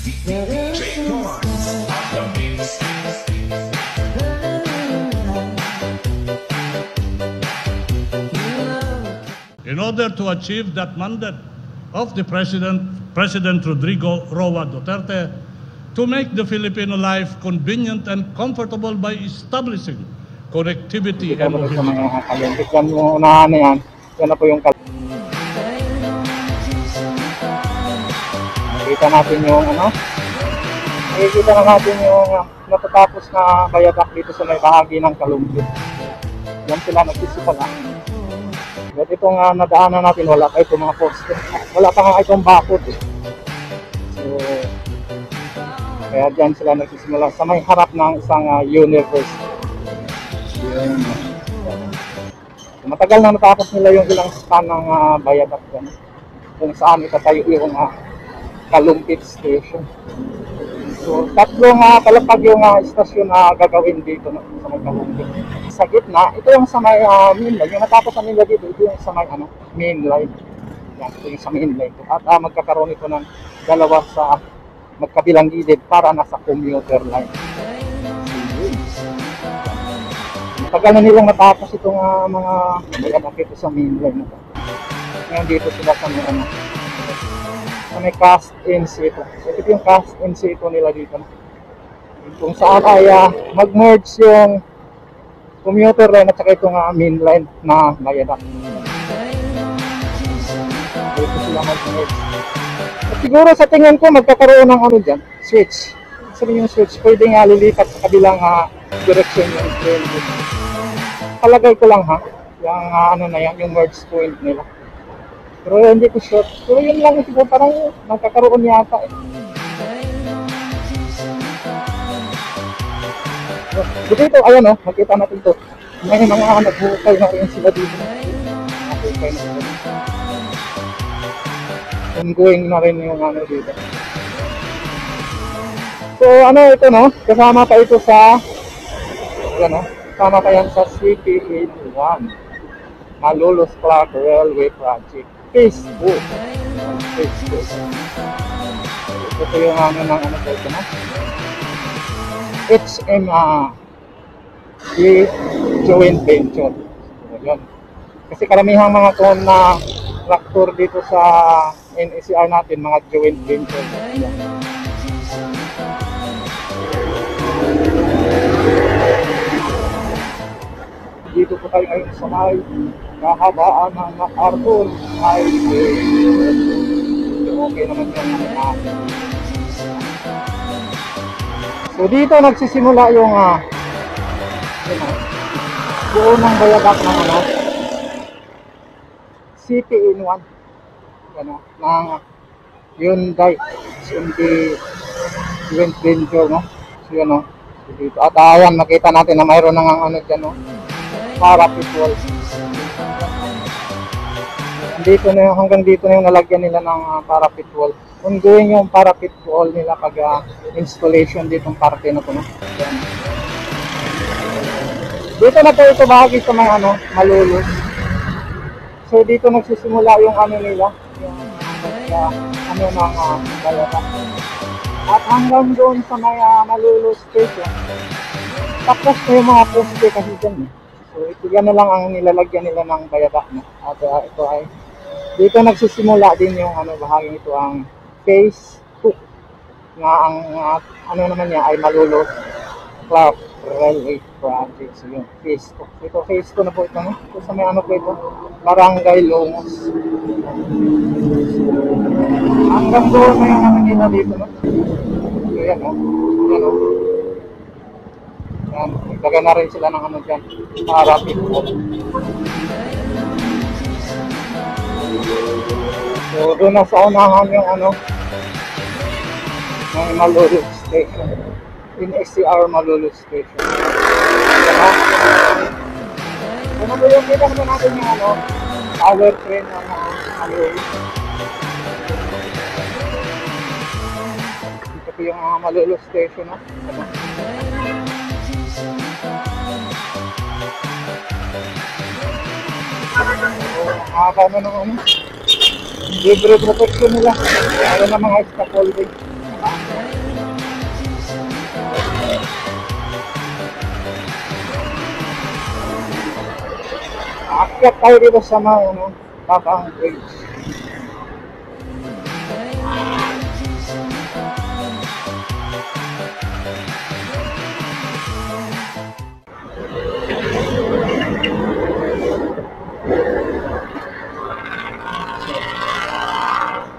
In order to achieve that mandate of the President Rodrigo Roa Duterte, to make the Filipino life convenient and comfortable by establishing connectivity and mobility. Yan yung unahan na yan. Yan na po yung nakita natin yung nakikita na natin yung natatapos na bayadak dito sa may bahagi ng Kalumpit. Yan sila nagsisimula. At itong nadaanan natin, wala pa itong mga poste. Wala pa nga itong bakod. So, kaya dyan sila nagsisimula sa may harap ng isang university. Yun. Matagal na natapos nila yung ilang span ng bayadak dyan. Kung saan itatayo yung Kalumpit Station. So, tatlong palapag yung istasyon na gagawin dito sa may Kalumpit. Sa gitna, ito yung sa may main line. Yung natapos na nila dito, ito yung sa may main line. Yan, ito yung sa main line. At magkakaroon ito ng dalawa sa magkabilang gilid para nasa commuter line. Tagal na nilang natapos itong mga bayadak ito sa main line. Ngayon dito sila sa may cast-in seat. So, ito yung cast-in seat nila dito. Kung saan ay mag-merge yung commuter line at saka itong main line na bayadak. Dito sila mag-merge. At siguro sa tingin ko magkakaroon ng dyan, switch. Sabi yung switch, pwede nga lilipat sa kabilang direction yung train. Palagay ko lang yung na yan, yung merge point nila. Pero hindi ko sure. Pero yun lang siguro, parang magkakaroon yata eh. So, dito, ayan makita natin ito. May mga naghukay na rin sila dito. Naghukay na sila dito. Ongoing na rin yung dito. So ito kasama pa ito sa kasama pa yan sa CPA1 Malolos Clark Railway Project Facebook. Ito yung ito joint venture. Yun. Kasi karamihang mga na traktor dito sa NSCR natin, mga joint venture. Dito po tayo ngayon sa may kahabaan ng MacArthur Highway. Okay naman yung So dito nagsisimula yung buo ng bayadak ng CPA1 ng Hyundai joint venture So yun so, dito. At ayan nakita natin na mayroon ng dyan parapet wall. Dito na hanggang dito na yung nalagyan nila ng parapet wall. Ongoing yung parapet wall nila pag installation dito ng parte na ito Dito na po ito bahagi sa mga Malolos. So dito nagsisimula yung nila, yung ng bayadak. At hanggang doon sa may Malolos Station, tapos na yung mga poste kasi dyan So ito yan na lang ang nilalagyan nila ng bayadak At ito ay dito nagsisimula din yung bahagi ito ang phase 2 nga ang naman niya ay Malolos Clark Railway Project. So yun, phase 2. Ito phase 2 na po ito Ito sa may po ito, Barangay Longos. Hanggang doon na yung nila dito So yan Yan, nagdaga na rin sila ng dyan, parapet wall. So doon na sa unahan yung ng Malolos Station. NSCR Malolos Station. Ano ba yung kita naman natin yung power train ng Malolos. Ito po yung Malolos Station Nakakama ng libre protection nila. Meron na mga scaffolding. Aakyat tayo dito sa mga ano, Tabang Bridge.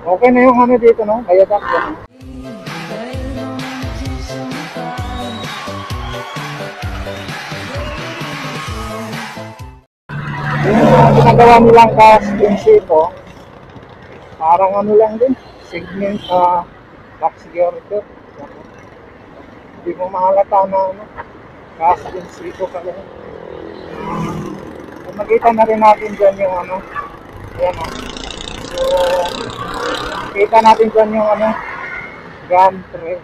Okay na yung ano dito, no? Bayadak yan. Yung ginagawa nilang gas dito, parang ano lang din, segment box girder. Hindi mo mahalata na ano, gas dito ka lang. Makita na rin natin dyan yung ano, ayan o. So, kita natin dyan yung ano, gantry.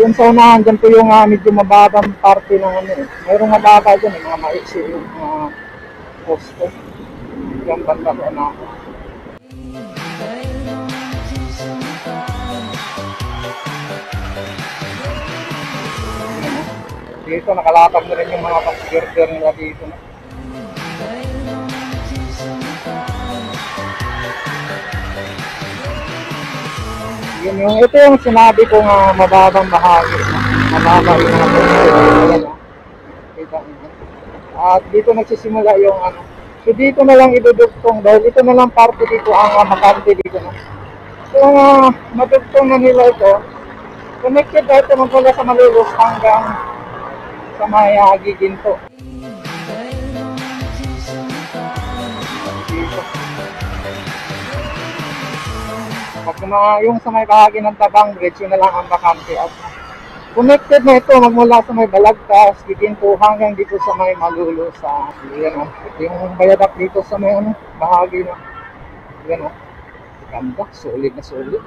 Yun sa unahan, dyan po yung medyo mababang parte ng ano. Mayroong mababa dyan, mga maiksi yung poste. Yan banda ko na. Dito nakalatag na rin yung mga pasgirder nila dito. Ito yung sinabi ko nga mababang bahagi. Mababa yung mga pasgirder. At dito nagsisimula yung ano. So dito na lang idudugtong dahil ito na lang parte dito ang makante dito. No? So madugtong na nila ito. Connected na ito magmula sa Malolos hanggang sa may Giginto. Pag yung sa may bahagi ng Tabang Bridge, yun na lang ang bakante. At connected na ito magmula sa may Balagtas, Giginto hanggang dito sa may Malolos. Yan o. Yung bayadak dito sa may ano, bahagi na. Yan o. Ganda, solid na solid.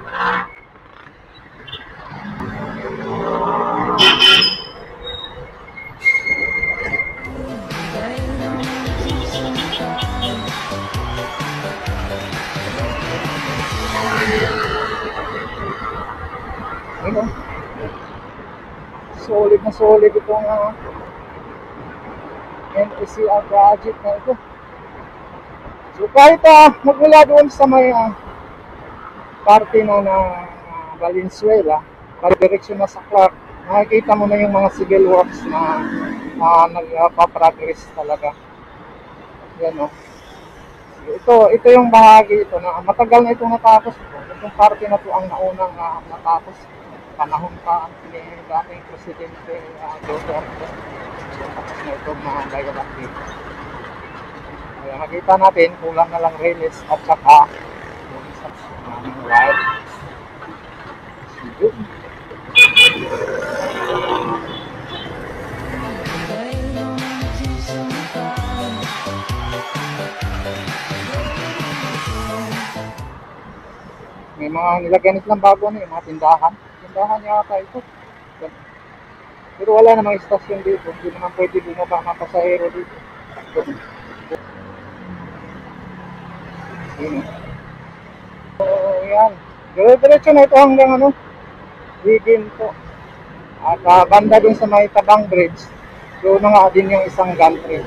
Ano? Solid na solid itong NSCR project na ito. So kahit magmula doon sa may parte na Valenzuela, pagdireksyon na sa Clark, nakikita mo na yung mga civil works na nagpa-progress talaga. Yan o. Ito yung bahagi ito na matagal na itong natapos. Itong parte na ito ang naunang natapos. Panahon pa ni dating Presidente Duterte. Tapos na itong mga bayadak dito. Kaya nakita natin, kulang na lang release at saka yung isa ng wire. Sige. May mga nilagyan nilang bago na yung mga tindahan. Tindahan yata ito. Pero wala namang istasyon dito. Hindi naman pwede bumaba ng pasahero dito. So, yan. Diretso na ito hanggang ano, Giginto. At banda dun sa may Tabang Bridge, doon na nga din yung isang gantry.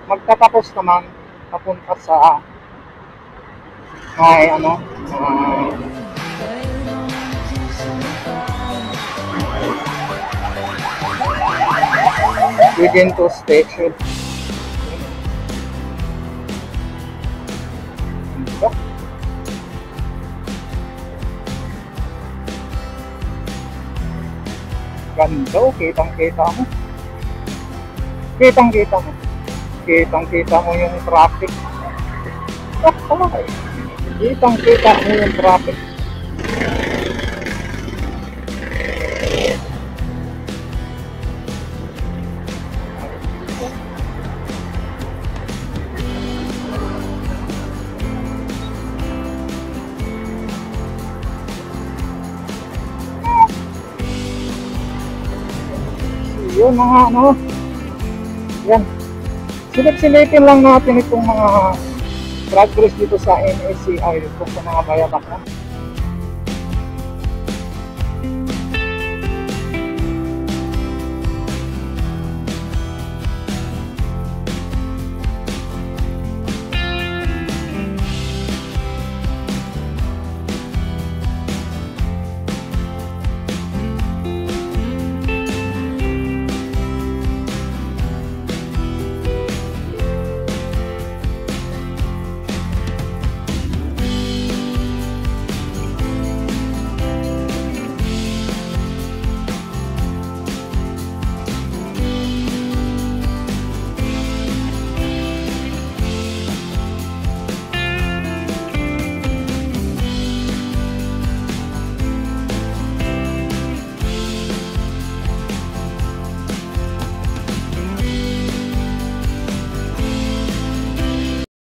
Magtatapos naman papunta sa may ano, Giginto Station. Ganda, kitang-kita mo. Kitang-kita mo. Kitang-kita mo yung traffic. Kitang-kita mo yung traffic. Yun mga ano, yan, silip-silipin lang natin itong mga progress dito sa NSCR dito sa mga bayadak na.